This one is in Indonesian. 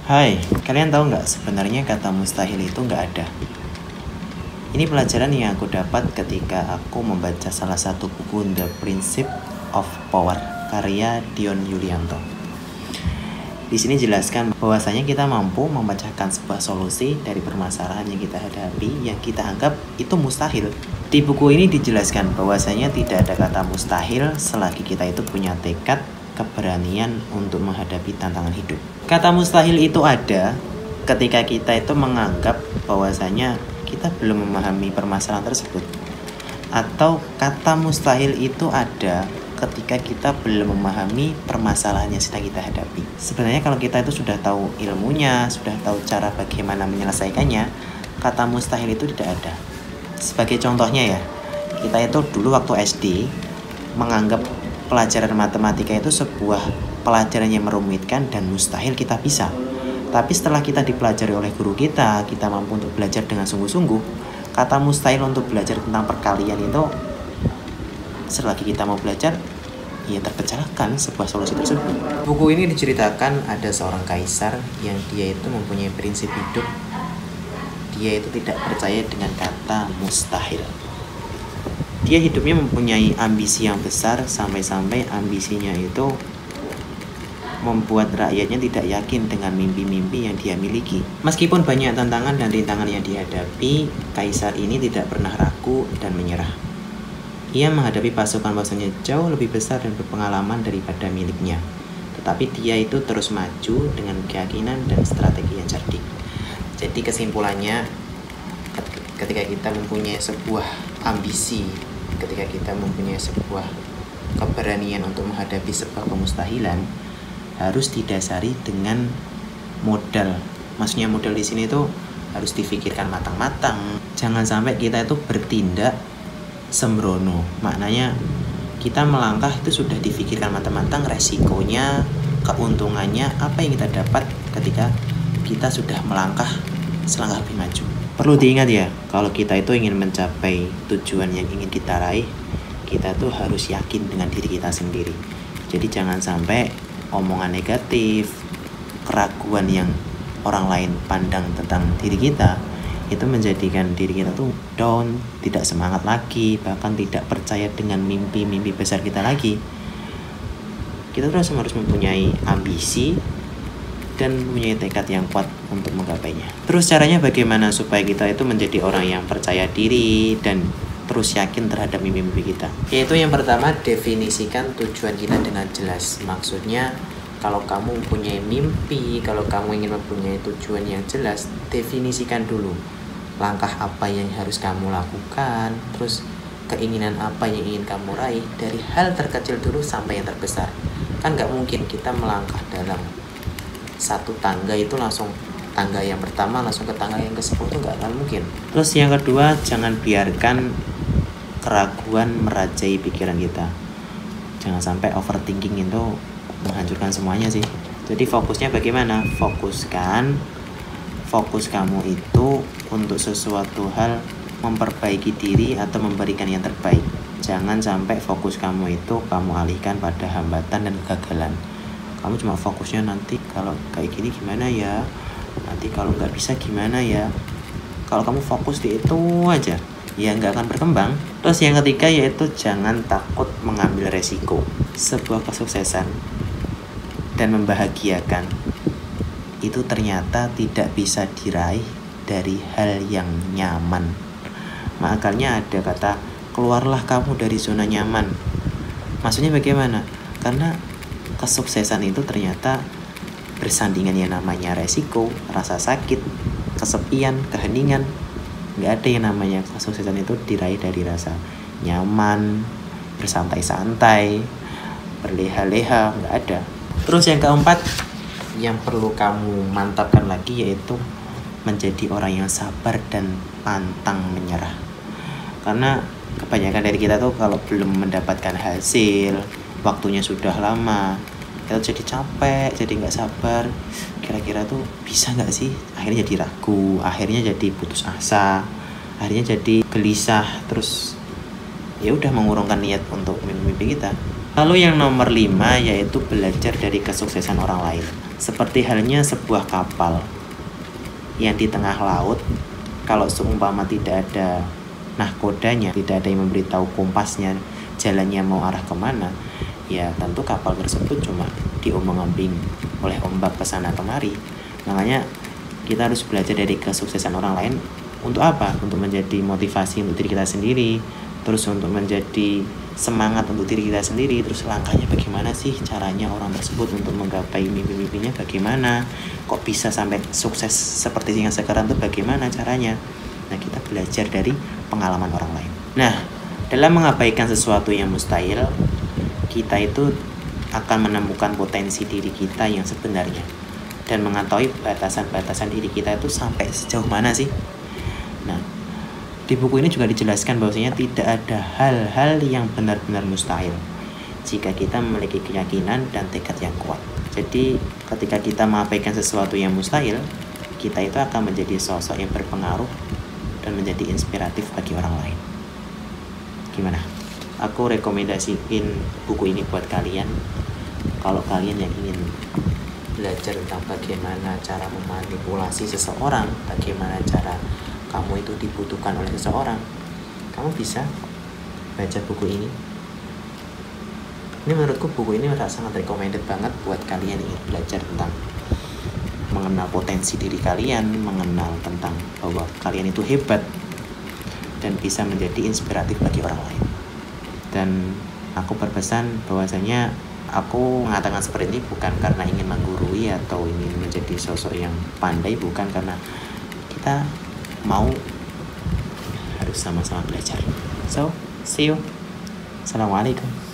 Hai, kalian tahu nggak sebenarnya kata mustahil itu nggak ada. Ini pelajaran yang aku dapat ketika aku membaca salah satu buku The Principle of Power karya Dion Yulianto. Di sini jelaskan bahwasanya kita mampu membacakan sebuah solusi dari permasalahan yang kita hadapi yang kita anggap itu mustahil. Di buku ini dijelaskan bahwasanya tidak ada kata mustahil selagi kita itu punya tekad, keberanian untuk menghadapi tantangan hidup. Kata mustahil itu ada ketika kita itu menganggap bahwasanya kita belum memahami permasalahan tersebut. Atau kata mustahil itu ada ketika kita belum memahami permasalahan yang sedang kita hadapi. Sebenarnya kalau kita itu sudah tahu ilmunya, sudah tahu cara bagaimana menyelesaikannya, kata mustahil itu tidak ada. Sebagai contohnya ya, kita itu dulu waktu SD menganggap pelajaran matematika itu sebuah pelajaran yang merumitkan dan mustahil kita bisa. Tapi setelah kita dipelajari oleh guru kita mampu untuk belajar dengan sungguh-sungguh, kata mustahil untuk belajar tentang perkalian itu selagi kita mau belajar, ya terpecahkan sebuah solusi tersebut. Buku ini diceritakan ada seorang kaisar yang dia itu mempunyai prinsip hidup. Dia itu tidak percaya dengan kata mustahil. Dia hidupnya mempunyai ambisi yang besar sampai-sampai ambisinya itu membuat rakyatnya tidak yakin dengan mimpi-mimpi yang dia miliki. Meskipun banyak tantangan dan rintangan yang dihadapi, kaisar ini tidak pernah ragu dan menyerah. Ia menghadapi pasukan-pasukannya jauh lebih besar dan berpengalaman daripada miliknya. Tetapi dia itu terus maju dengan keyakinan dan strategi yang cerdik. Jadi kesimpulannya, ketika kita mempunyai sebuah ambisi, ketika kita mempunyai sebuah keberanian untuk menghadapi sebuah kemustahilan, harus didasari dengan modal. Maksudnya modal di sini itu harus difikirkan matang-matang. Jangan sampai kita itu bertindak sembrono. Maknanya kita melangkah itu sudah difikirkan matang-matang resikonya, keuntungannya, apa yang kita dapat ketika kita sudah melangkah selangkah lebih maju. Perlu diingat ya, kalau kita itu ingin mencapai tujuan yang ingin kita raih, kita tuh harus yakin dengan diri kita sendiri. Jadi jangan sampai omongan negatif, keraguan yang orang lain pandang tentang diri kita itu menjadikan diri kita tuh down, tidak semangat lagi, bahkan tidak percaya dengan mimpi-mimpi besar kita lagi. Kita terus harus mempunyai ambisi dan mempunyai tekad yang kuat untuk menggapainya. Terus caranya bagaimana supaya kita itu menjadi orang yang percaya diri dan terus yakin terhadap mimpi-mimpi kita? Yaitu yang pertama, definisikan tujuan kita dengan jelas. Maksudnya kalau kamu mempunyai mimpi, kalau kamu ingin mempunyai tujuan yang jelas, definisikan dulu langkah apa yang harus kamu lakukan, terus keinginan apa yang ingin kamu raih, dari hal terkecil dulu sampai yang terbesar. Kan gak mungkin kita melangkah dalam satu tangga itu langsung tangga yang pertama langsung ke tangga yang ke-10 itu gak akan mungkin. Terus yang kedua, jangan biarkan keraguan merajai pikiran kita. Jangan sampai overthinking itu menghancurkan semuanya sih. Jadi fokusnya bagaimana? Fokus kamu itu untuk sesuatu hal memperbaiki diri atau memberikan yang terbaik. Jangan sampai fokus kamu itu kamu alihkan pada hambatan dan kegagalan. Kamu cuma fokusnya nanti kalau kayak gini gimana ya, nanti kalau nggak bisa gimana ya. Kalau kamu fokus di itu aja, ya nggak akan berkembang. Terus yang ketiga yaitu jangan takut mengambil resiko. Sebuah kesuksesan dan membahagiakan itu ternyata tidak bisa diraih dari hal yang nyaman. Makanya ada kata keluarlah kamu dari zona nyaman. Maksudnya bagaimana? Karena kesuksesan itu ternyata bersandingan yang namanya resiko, rasa sakit, kesepian, keheningan. Gak ada yang namanya kesuksesan itu diraih dari rasa nyaman, bersantai-santai, berleha-leha, gak ada. Terus yang keempat yang perlu kamu mantapkan lagi yaitu menjadi orang yang sabar dan pantang menyerah. Karena kebanyakan dari kita tuh kalau belum mendapatkan hasil, waktunya sudah lama, kita jadi capek, jadi nggak sabar. Kira-kira tuh bisa nggak sih? Akhirnya jadi ragu, akhirnya jadi putus asa, akhirnya jadi gelisah, terus ya udah mengurungkan niat untuk mimpi kita. Lalu yang nomor 5 yaitu belajar dari kesuksesan orang lain. Seperti halnya sebuah kapal yang di tengah laut, kalau seumpama tidak ada nahkodanya, tidak ada yang memberitahu kompasnya jalannya mau arah kemana, ya tentu kapal tersebut cuma diombang-ambing oleh ombak kesana kemari. Makanya kita harus belajar dari kesuksesan orang lain. Untuk apa? Untuk menjadi motivasi untuk diri kita sendiri, terus untuk menjadi semangat untuk diri kita sendiri. Terus langkahnya bagaimana sih caranya orang tersebut untuk menggapai mimpi-mimpinya, bagaimana kok bisa sampai sukses seperti yang sekarang tuh, bagaimana caranya. Nah, kita belajar dari pengalaman orang lain. Nah, dalam mengabaikan sesuatu yang mustahil, kita itu akan menemukan potensi diri kita yang sebenarnya dan mengetahui batasan-batasan diri kita itu sampai sejauh mana sih. Nah, di buku ini juga dijelaskan bahwasanya tidak ada hal-hal yang benar-benar mustahil jika kita memiliki keyakinan dan tekad yang kuat. Jadi ketika kita mengabaikan sesuatu yang mustahil, kita itu akan menjadi sosok yang berpengaruh dan menjadi inspiratif bagi orang lain. Gimana? Aku rekomendasiin buku ini buat kalian. Kalau kalian yang ingin belajar tentang bagaimana cara memanipulasi seseorang, bagaimana cara kamu itu dibutuhkan oleh seseorang, kamu bisa baca buku ini. Ini menurutku buku ini sangat recommended banget buat kalian yang ingin belajar tentang mengenal potensi diri kalian, mengenal tentang bahwa kalian itu hebat dan bisa menjadi inspiratif bagi orang lain. Dan aku berpesan bahwasanya aku mengatakan seperti ini bukan karena ingin menggurui atau ingin menjadi sosok yang pandai, bukan, karena kita mau harus sama-sama belajar. So, see you. Assalamualaikum.